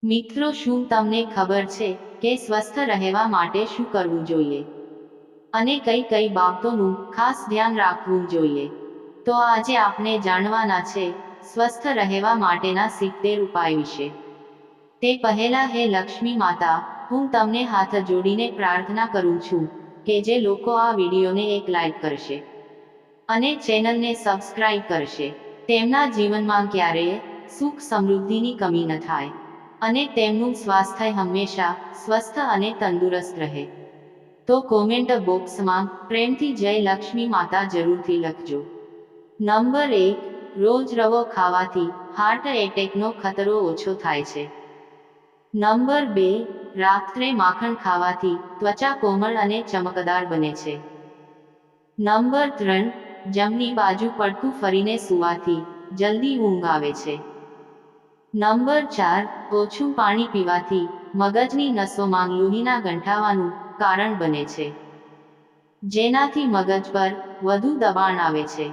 મિત્રો, શું તમને ખબર છે કે સ્વસ્થ રહેવા માટે શું કરવું જોઈએ અને કઈ કઈ બાબતોનું ખાસ ધ્યાન રાખવું જોઈએ? તો આજે આપણે જાણવાના છે સ્વસ્થ રહેવા માટેના 70 ઉપાય વિશે. તે પહેલા, હે લક્ષ્મી માતા, હું તમને હાથ જોડીને પ્રાર્થના કરું છું કે જે લોકો આ વિડીયોને એક લાઈક કરશે અને ચેનલને સબસ્ક્રાઇબ કરશે, તેમના જીવનમાં ક્યારેય સુખ સમૃદ્ધિની કમી ન થાય અને તેમનું સ્વાસ્થ્ય હંમેશા સ્વસ્થ અને તંદુરસ્ત રહે. તો કોમેન્ટ બોક્સમાં પ્રેમથી જય લક્ષ્મી માતા જરૂરથી લખજો. નંબર 1, રોજ રવો ખાવાથી હાર્ટ એટેકનો ખતરો ઓછો થાય છે. નંબર 2, રાત્રે માખણ ખાવાથી ત્વચા કોમળ અને ચમકદાર બને છે. નંબર 3, જમણી બાજુ પડખું ફરીને સૂવાથી જલ્દી ઊંઘ આવે છે. નંબર 4, ઓછું પાણી પીવાથી મગજની નસોમાં લોહીના ગંઠાવાનું કારણ બને છે, જેનાથી મગજ પર વધુ દબાણ આવે છે,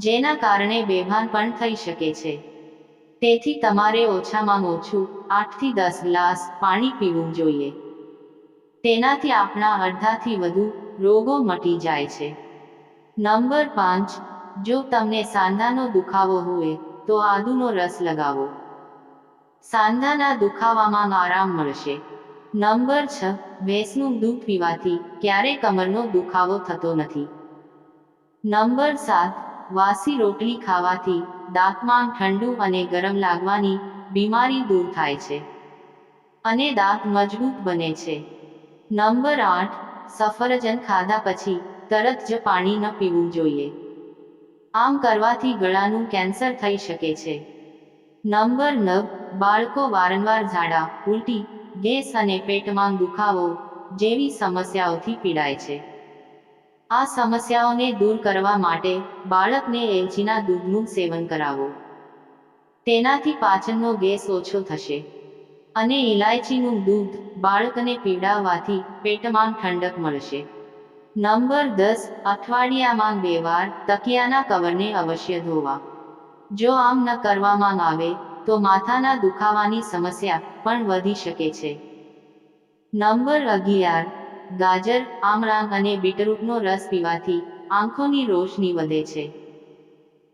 જેના કારણે બેભાન પણ થઈ શકે છે. તેથી તમારે ઓછામાં ઓછું 8 થી 10 ગ્લાસ પાણી પીવું જોઈએ. તેનાથી આપણા અડધાથી વધુ રોગો મટી જાય છે. નંબર 5, જો તમને સાંધાનો દુખાવો હોય તો આદુનો રસ લગાવો. સાંધાના દુખાવામાં આરામ મળશે. નંબર 6, ભેંસનું દૂધ પીવાથી ક્યારેય કમરનો દુખાવો થતો નથી. નંબર 7, વાસી રોટલી ખાવાથી દાંતમાં ઠંડુ અને ગરમ લાગવાની બીમારી દૂર થાય છે અને દાંત મજબૂત બને છે. નંબર 8, સફરજન ખાધા પછી તરત જ પાણી ન પીવું જોઈએ. આમ કરવાથી ગળાનું કેન્સર થઈ શકે છે. નંબર 9, બાળકો વારંવાર ઝાડા, ઉલટી, ગેસ અને પેટમાં દુખાવો જેવી સમસ્યાઓથી પીડાય છે. આ સમસ્યાઓને દૂર કરવા માટે બાળકને એલચીના દૂધનું સેવન કરાવો. તેનાથી પાચનનો ગેસ ઓછો થશે. અને ઇલાયચીનું દૂધ બાળકને પીવડાવવાથી પેટમાં ઠંડક મળશે. નંબર 10, અઠવાડિયામાં 2 વાર તકિયાના કવરને અવશ્ય ધોવા. જો આમ ન કરવામાં આવે તો માથાના દુખાવાની સમસ્યા પણ વધી શકે છે. નંબર 11, ગાજર, આમળા અને બીટરૂટનો રસ પીવાથી આંખોની રોશની વધે છે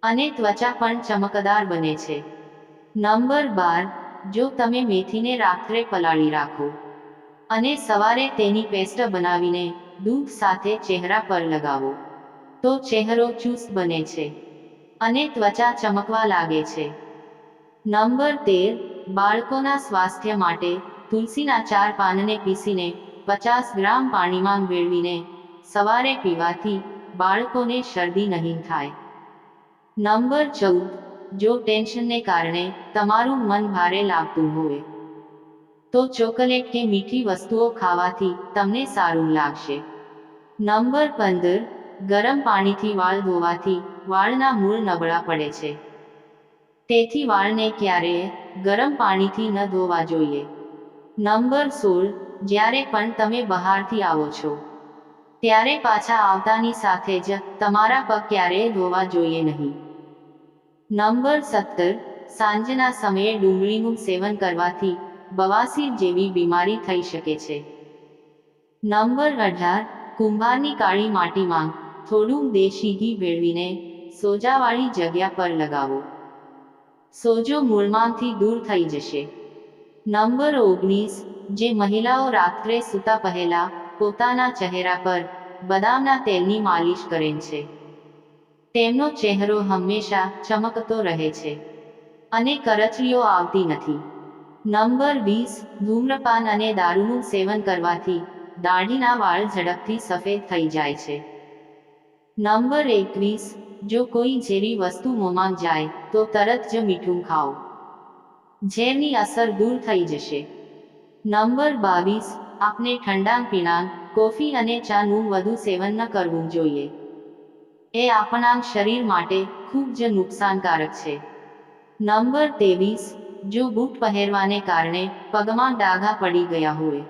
અને ત્વચા પણ ચમકદાર બને છે. નંબર 12, જો તમે મેથીને રાત્રે પલાળી રાખો અને સવારે તેની પેસ્ટ બનાવીને દૂધ સાથે ચહેરા પર લગાવો તો ચહેરો ચુસ્ત બને છે અને ત્વચા ચમકવા લાગે છે. નંબર 13, બાળકોના સ્વાસ્થ્ય માટે તુલસીના 4 પાનને પીસીને 50 ગ્રામ પાણીમાં ભેળવીને સવારે પીવાથી બાળકોને શરદી નહીં થાય. નંબર 14, જો ટેન્શનને કારણે તમારું મન ભારે લાગતું હોય તો ચોકલેટ કે મીઠી વસ્તુઓ ખાવાથી તમને સારું લાગશે. નંબર 15, ગરમ પાણીથી વાળ ધોવાથી વાળના મૂળ નબળા પડે છે. તેથી વાળને ક્યારેય ગરમ પાણીથી ન ધોવા જોઈએ. નંબર 16, જ્યારે પણ તમે બહારથી આવો છો ત્યારે પાછા આવતાની સાથે જ તમારા પગ ક્યારેય ધોવા જોઈએ નહીં. નંબર 17, સાંજના સમયે ડુંગળીનું સેવન કરવાથી બવાસીર જેવી બીમારી થઈ શકે છે. નંબર 18, કુંભારની કાળી માટીમાં થોડું દેશી ઘી ભેળવીને સોજાવાળી જગ્યા પર લગાવો. સોજો મૂળમાંથી દૂર થઈ જશે. નંબર 19, જે મહિલાઓ રાત્રે સૂતા પહેલા પોતાના ચહેરા પર બદામના તેલની માલિશ કરે છે તેમનો ચહેરો હંમેશા ચમકતો રહે છે અને કરચલીઓ આવતી નથી. નંબર 20, ધૂમ્રપાન અને દારૂનું સેવન કરવાથી દાઢીના વાળ ઝડપથી સફેદ થઈ જાય છે. નંબર 21, જો કોઈ ઝેરી વસ્તુ મોંમાં જાય તો તરત જ મીઠું ખાઓ. ઝેરની અસર દૂર થઈ જશે. નંબર 22, આપણે ઠંડા પીણા, કોફી અને ચાનું વધુ સેવન ન કરવું જોઈએ. એ આપણા શરીર માટે ખૂબ જ નુકસાનકારક છે. નંબર 23, જો બૂટ પહેરવાને કારણે પગમાં ડાઘા પડી ગયા હોય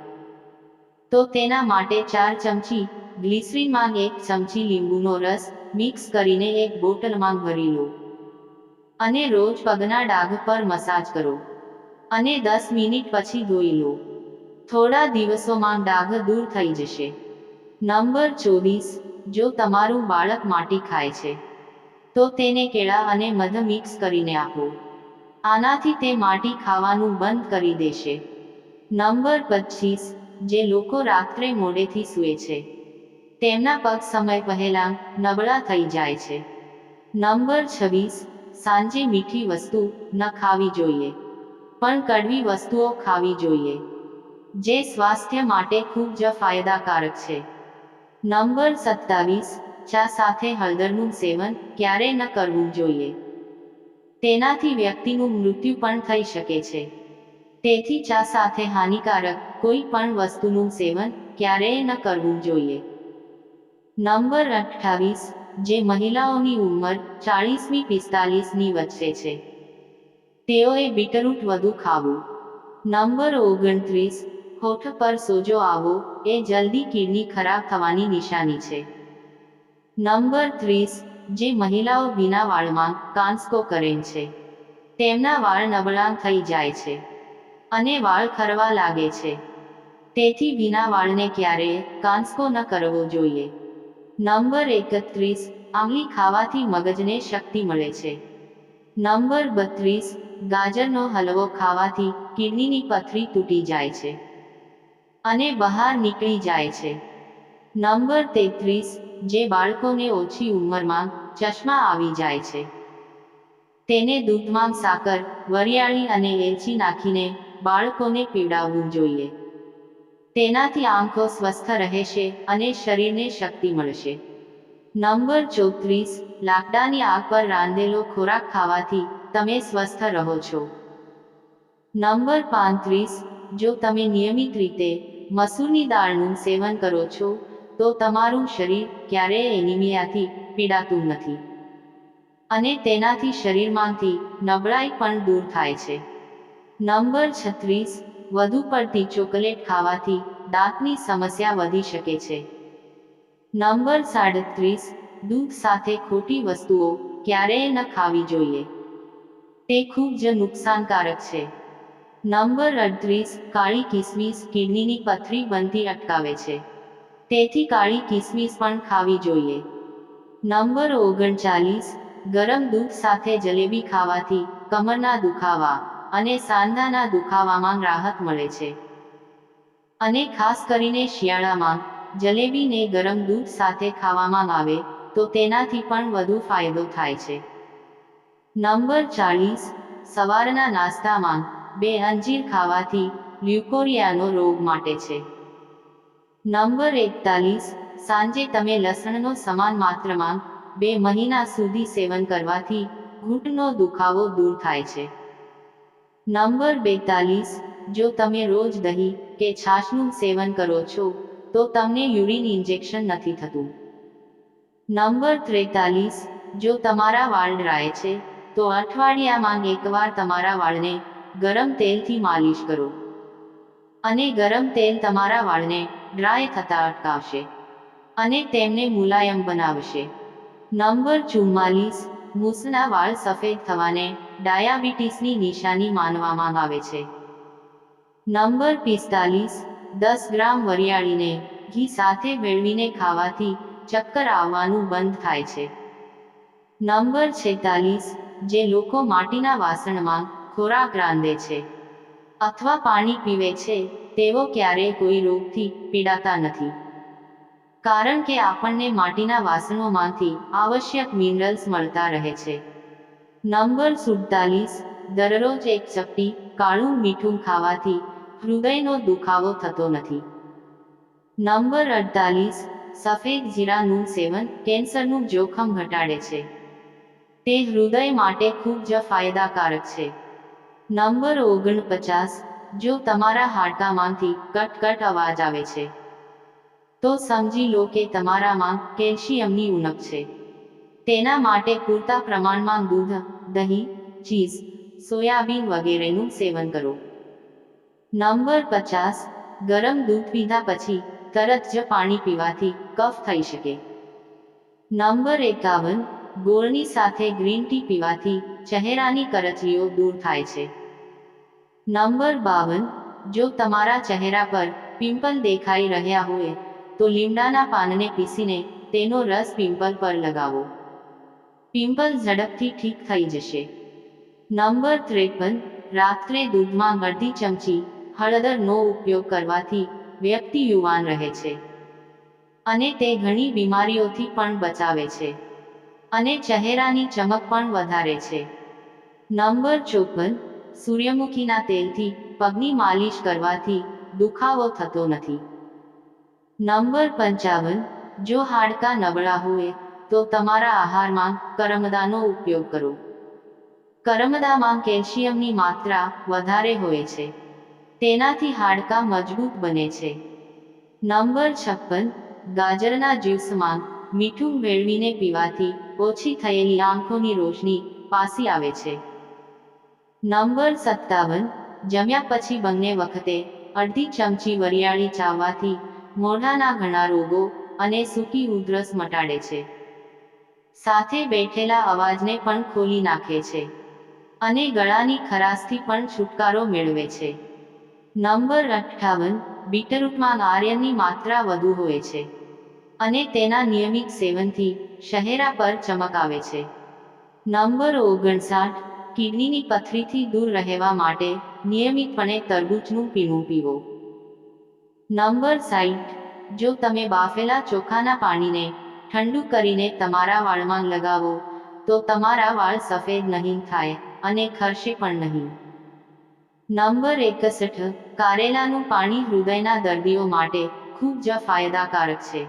તો તેના માટે 4 ચમચી ગ્લિસરીનમાં 1 ચમચી લીંબુનો રસ મિક્સ કરીને એક બોટલમાં ભરી લો અને રોજ પગના ડાઘ પર મસાજ કરો. અને 10 મિનિટ પછી ધોઈ લો. થોડા દિવસોમાં ડાઘ દૂર થઈ જશે. નંબર 24, જો તમારું બાળક માટી ખાય છે, તો તેને કેળા અને મધ મિક્સ કરીને આપો. આનાથી તે માટી ખાવાનું બંધ કરી દેશે. નંબર 25, જે લોકો રાત્રે મોડેથી સૂએ છે, તેમના પગ સમય પહેલા નબળા થઈ જાય છે. નંબર 26, સાંજે મીઠી વસ્તુ ન ખાવી જોઈએ, પણ કડવી વસ્તુઓ ખાવી જોઈએ, જે સ્વાસ્થ્ય માટે ખૂબ જ ફાયદાકારક છે. નંબર 27, ચા સાથે હળદરનું સેવન ક્યારેય ન કરવું જોઈએ. તેનાથી વ્યક્તિનું મૃત્યુ પણ થઈ શકે છે. તેથી ચા સાથે હાનિકારક કોઈ પણ વસ્તુનું સેવન ક્યારેય ન કરવું જોઈએ. નંબર 28, જે મહિલાઓની ઉંમર 40 થી 45 વચ્ચે છે, તેઓએ બીટરૂટ વધુ ખાવું. નંબર 29, હોઠ પર સોજો આવવો એ જલ્દી કિડની ખરાબ થવાની નિશાની છે. નંબર 30, જે મહિલાઓ ભીના વાળમાં કાંસકો કરે છે, તેમના વાળ નબળા થઈ જાય છે અને વાળ ખરવા લાગે છે. તેથી ભીના વાળને ક્યારેય કાંસકો ન કરવો જોઈએ. નંબર 31, આંવળી ખાવાથી મગજને શક્તિ મળે છે. નંબર 32, ગાજરનો હલવો ખાવાથી કિડનીની પથરી તૂટી જાય છે અને બહાર નીકળી જાય છે. નંબર 33, જે બાળકોને ઓછી ઉંમરમાં ચશ્મા આવી જાય છે, તેને દૂધમાં સાકર, વરિયાળી અને એલચી નાખીને બાળકોને પીવડાવવું જોઈએ. તેનાથી આંખો સ્વસ્થ રહેશે અને શરીરને શક્તિ મળશે. નંબર 34, લાકડાની આગ પર રાંધેલો ખોરાક ખાવાથી તમે સ્વસ્થ રહો છો. નંબર 35, જો તમે નિયમિત રીતે મસૂરની દાળનું સેવન કરો છો, તો તમારું શરીર ક્યારેય એનિમિયાથી પીડાતું નથી અને તેનાથી શરીરમાંથી નબળાઈ પણ દૂર થાય છે. નંબર 36, વધુ પડતી ચોકલેટ ખાવાથી દાંતની સમસ્યા વધી શકે છે. નંબર 37, દૂધ સાથે ખોટી વસ્તુઓ ક્યારેય ન ખાવી જોઈએ. તે ખૂબ જ નુકસાનકારક છે. નંબર 38, કાળી કિસમિસ કિડનીની પથરી બનતી અટકાવે છે. તેથી કાળી કિસમિસ પણ ખાવી જોઈએ. નંબર 39, ગરમ દૂધ સાથે જલેબી ખાવાથી કમરના દુખાવા અને સાંધાના દુખાવામાં રાહત મળે છે. અને ખાસ કરીને શિયાળામાં જલેબીને ગરમ દૂધ સાથે ખાવામાં આવે તો તેનાથી પણ વધુ ફાયદો થાય છે. નંબર 40, સવારના નાસ્તામાં 2 અંજીર ખાવાથી લ્યુકોરિયાનો રોગ માટે છે. નંબર 41, સાંજે તમે લસણનો સમાન માત્રામાં 2 મહિના સુધી સેવન કરવાથી ઘૂંટણનો દુખાવો દૂર થાય છે. નંબર 42, જો તમે રોજ દહીં કે છાશનું સેવન કરો છો, તો તમને યુરિન ઇન્જેક્શન નથી થતું. નંબર 43, જો તમારા વાળ ડ્રાય છે, તો અઠવાડિયામાં એકવાર તમારા વાળને ગરમ તેલથી માલિશ કરો. અને ગરમ તેલ તમારા વાળને ડ્રાય થતા અટકાવશે અને તેમને મુલાયમ બનાવશે. નંબર 44, મૂછના વાળ સફેદ થવાને ડાયાબિટીસની નિશાની માનવામાં આવે છે. નંબર 45, 10 ગ્રામ વરિયાળીને ઘી સાથે ભેળવીને ખાવાથી ચક્કર આવવાનું બંધ થાય છે. નંબર 46, જે લોકો માટીના વાસણમાં ખોરાક રાંધે છે અથવા પાણી પીવે છે, તેઓ ક્યારેય કોઈ રોગથી પીડાતા નથી. કારણ કે આપણને માટીના વાસણોમાંથી આવશ્યક મિનરલ્સ મળતા રહે છે. નંબર 47, દરરોજ 1 ચપટી કાળું મીઠું ખાવાથી હૃદયનો દુખાવો થતો નથી. નંબર 48, સફેદ જીરાનું સેવન કેન્સરનું જોખમ ઘટાડે છે. તે હૃદય માટે ખૂબ જ ફાયદાકારક છે. નંબર 49, જો તમારા હાડકામાંથી કટ અવાજ આવે છે, તો સમજી લો કે તમારામાં કેલ્શિયમની ઉણપ છે. તેના માટે પૂરતા પ્રમાણમાં દૂધ, દહીં, ચીઝ, સોયાબીન વગેરેનું સેવન કરો. નંબર 50, ગરમ દૂધ પીધા પછી તરત જ પાણી પીવાથી કફ થઈ શકે. નંબર 51, ગોળની સાથે ગ્રીન ટી પીવાથી ચહેરાની કરચલીઓ દૂર થાય છે. નંબર 52, જો તમારા ચહેરા પર પિમ્પલ દેખાઈ રહ્યા હોય તો લીમડાના પાનને પીસીને તેનો રસ પિમ્પલ પર લગાવો. પિમ્પલ ઝડપથી ઠીક થઈ જશે. નંબર 53, રાત્રે દૂધમાં અડધી ચમચી હળદરનો ઉપયોગ કરવાથી વ્યક્તિ યુવાન રહે છે અને તે ઘણી બીમારીઓથી પણ બચાવે છે અને ચહેરાની ચમક પણ વધારે છે. નંબર 54, સૂર્યમુખીના તેલથી પગની માલિશ કરવાથી દુખાવો થતો નથી. નંબર 55, જો હાડકાં નબળા હોય તો તમારા આહારમાં કરમદાનો ઉપયોગ કરો. કરમદામાં કેલ્શિયમની માત્રા વધારે હોય છે. તેનાથી હાડકાં મજબૂત બને છે. નંબર 56, ગાજરના જ્યુસમાં મીઠું ભેળવીને પીવાથી ઓછી થયેલી આંખોની રોશની પાછી આવે છે. નંબર 57, જમ્યા પછી બંને વખતે અડધી ચમચી વરિયાળી ચાવવાથી મોઢાના ઘણા રોગો અને સૂકી ઉધરસ મટાડે છે. સાથે બેઠેલા અવાજને પણ ખોલી નાખે છે અને ગળાની ખરાશથી પણ છુટકારો મેળવે છે. નંબર 58, બીટરૂટમાં આયર્નની માત્રા વધુ હોય છે અને તેના નિયમિત સેવનથી ચહેરા પર ચમક આવે છે. નંબર 59, કિડનીની પથરીથી દૂર રહેવા માટે નિયમિતપણે તરબૂચનું પીણું પીવો. નંબર 60, જો તમે બાફેલા ચોખાના પાણીને ઠંડુ કરીને તમારા વાળમાં લગાવો તો તમારા વાળ સફેદ નહીં થાય અને ખરશે પણ નહીં. નંબર 61, કારેલાનું પાણી હૃદયના દર્દીઓ માટે ખૂબ જ ફાયદાકારક છે.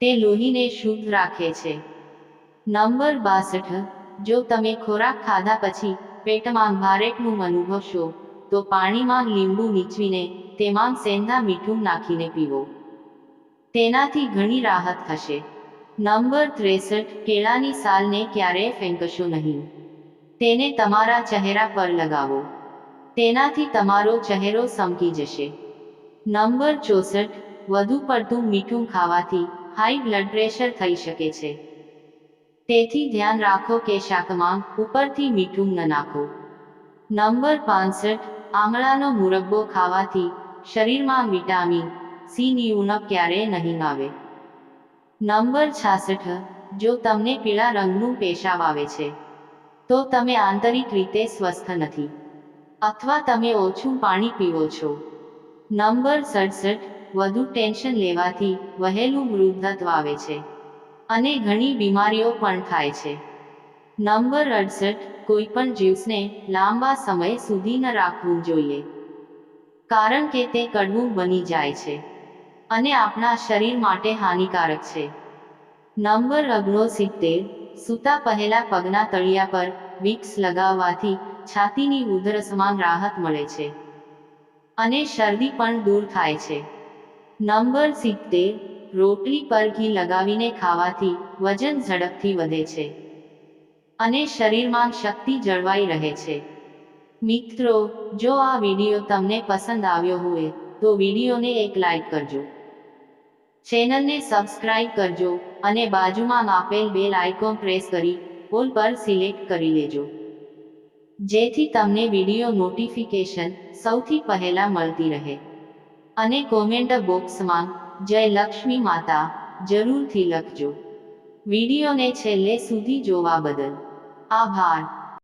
તે લોહીને શુદ્ધ રાખે છે. નંબર 62, જો તમે ખોરાક ખાધા પછી પેટમાં ભારેપણું અનુભવશો તો પાણીમાં લીંબુ નીચવીને તેમાં સેંધા મીઠું નાખીને પીવો. તેનાથી ઘણી રાહત થશે. નંબર 63, કેળાની સાલને ક્યારેય ફેંકશો નહીં. તેને તમારા ચહેરા પર લગાવો. તેનાથી તમારો ચહેરો ચમકી જશે. નંબર 64, વધુ પડતું મીઠું ખાવાથી હાઈ બ્લડ પ્રેશર થઈ શકે છે. તેથી ધ્યાન રાખો કે શાકમાં ઉપરથી મીઠું ન નાખો. નંબર 65, આમળાનો મુરબ્બો ખાવાથી શરીરમાં વિટામિન સીની ઉણપ ક્યારેય નહીં આવે. નંબર 66, જો તમને પીળા રંગનું પેશાબ આવે છે તો તમે આંતરિક રીતે સ્વસ્થ નથી અથવા તમે ઓછું પાણી પીવો છો. નંબર 67, વધુ ટેન્શન લેવાથી વહેલું વૃદ્ધત્વ આવે છે અને ઘણી બીમારીઓ પણ થાય છે. નંબર 68, કોઈ પણ જ્યુસને લાંબા સમય સુધી ન રાખવું જોઈએ કારણ કે તે કડવું બની જાય છે અને આપણા શરીર માટે હાનિકારક છે. નંબર 69, સૂતા પહેલા પગના તળિયા પર વિક્સ લગાવવાથી છાતીની ઉધરસમાં રાહત મળે છે અને શરદી પણ દૂર થાય છે. નંબર 70, રોટલી પર ઘી લગાવીને ખાવાથી વજન ઝડપથી વધે છે અને શરીરમાં શક્તિ જળવાઈ રહે છે. મિત્રો, જો આ વિડીયો તમને પસંદ આવ્યો હોય તો વિડીયોને એક લાઈક કરજો, ચેનલને સબસ્ક્રાઇબ કરજો અને બાજુમાં આપેલ બેલ આઇકોન પ્રેસ કરી ઓલ પર સિલેક્ટ કરી લેજો જેથી તમને વિડીયો નોટિફિકેશન સૌથી પહેલા મળતી રહે. અને કોમેન્ટ બોક્સમાં જય લક્ષ્મી માતા જરૂરથી લખજો. વિડીયોને છેલ્લે સુધી જોવા બદલ આભાર.